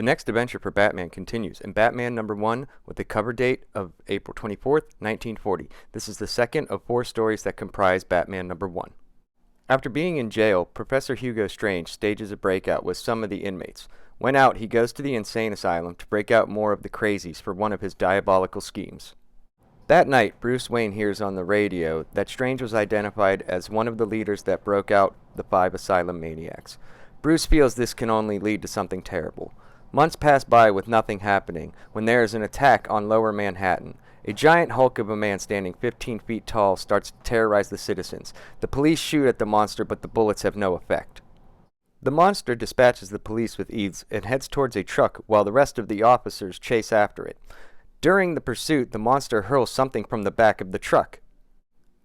next adventure for Batman continues in Batman #1 with the cover date of April 24th, 1940. This is the second of 4 stories that comprise Batman #1. After being in jail, Professor Hugo Strange stages a breakout with some of the inmates. When out, he goes to the insane asylum to break out more of the crazies for one of his diabolical schemes. That night, Bruce Wayne hears on the radio that Strange was identified as one of the leaders that broke out the 5 asylum maniacs. Bruce feels this can only lead to something terrible. Months pass by with nothing happening when there is an attack on Lower Manhattan. A giant hulk of a man standing 15 feet tall starts to terrorize the citizens. The police shoot at the monster, but the bullets have no effect. The monster dispatches the police with ease and heads towards a truck while the rest of the officers chase after it. During the pursuit, the monster hurls something from the back of the truck.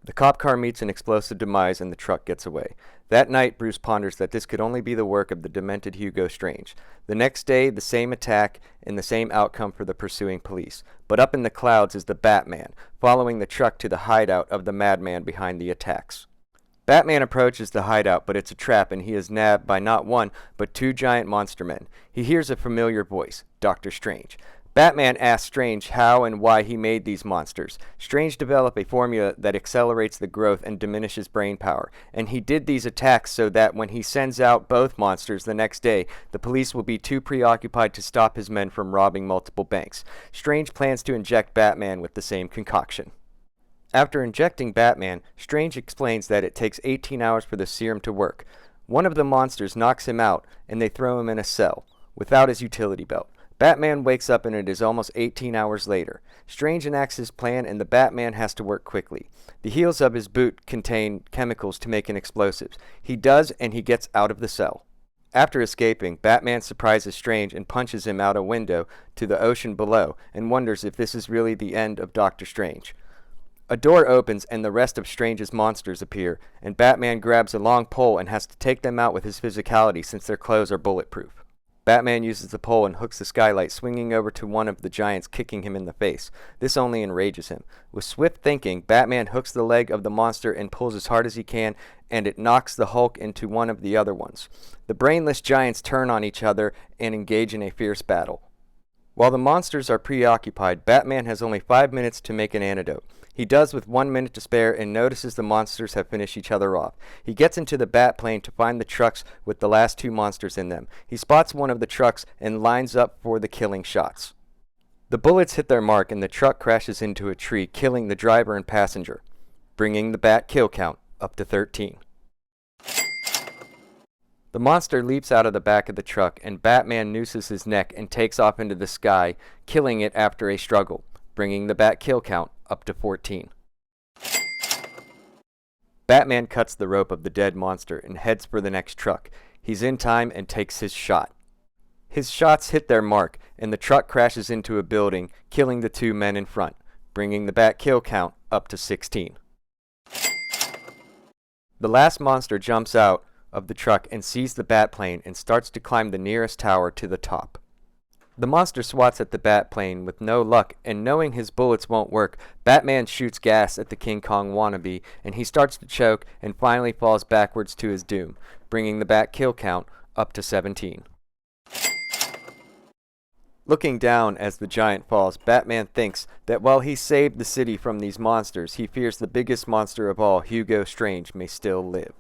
The cop car meets an explosive demise and the truck gets away. That night, Bruce ponders that this could only be the work of the demented Hugo Strange. The next day, the same attack and the same outcome for the pursuing police. But up in the clouds is the Batman, following the truck to the hideout of the madman behind the attacks. Batman approaches the hideout, but it's a trap and he is nabbed by not one, but 2 giant monster men. He hears a familiar voice, Dr. Strange. Batman asks Strange how and why he made these monsters. Strange developed a formula that accelerates the growth and diminishes brain power, and he did these attacks so that when he sends out both monsters the next day, the police will be too preoccupied to stop his men from robbing multiple banks. Strange plans to inject Batman with the same concoction. After injecting Batman, Strange explains that it takes 18 hours for the serum to work. One of the monsters knocks him out, and they throw him in a cell, without his utility belt. Batman wakes up and it is almost 18 hours later. Strange enacts his plan and the Batman has to work quickly. The heels of his boot contain chemicals to make an explosive. He does, and he gets out of the cell. After escaping, Batman surprises Strange and punches him out a window to the ocean below and wonders if this is really the end of Dr. Strange. A door opens and the rest of Strange's monsters appear, and Batman grabs a long pole and has to take them out with his physicality since their clothes are bulletproof. Batman uses the pole and hooks the skylight, swinging over to one of the giants, kicking him in the face. This only enrages him. With swift thinking, Batman hooks the leg of the monster and pulls as hard as he can, and it knocks the Hulk into one of the other ones. The brainless giants turn on each other and engage in a fierce battle. While the monsters are preoccupied, Batman has only 5 minutes to make an antidote. He does with 1 minute to spare and notices the monsters have finished each other off. He gets into the Batplane to find the trucks with the last 2 monsters in them. He spots one of the trucks and lines up for the killing shots. The bullets hit their mark and the truck crashes into a tree, killing the driver and passenger, bringing the Bat kill count up to 13. The monster leaps out of the back of the truck and Batman nooses his neck and takes off into the sky, killing it after a struggle, bringing the Bat kill count up to 14. Batman cuts the rope of the dead monster and heads for the next truck. He's in time and takes his shot. His shots hit their mark and the truck crashes into a building, killing the 2 men in front, bringing the Bat kill count up to 16. The last monster jumps out of the truck and sees the Batplane and starts to climb the nearest tower to the top. The monster swats at the Batplane with no luck, and knowing his bullets won't work, Batman shoots gas at the King Kong wannabe, and he starts to choke and finally falls backwards to his doom, bringing the Bat kill count up to 17. Looking down as the giant falls, Batman thinks that while he saved the city from these monsters, he fears the biggest monster of all, Hugo Strange, may still live.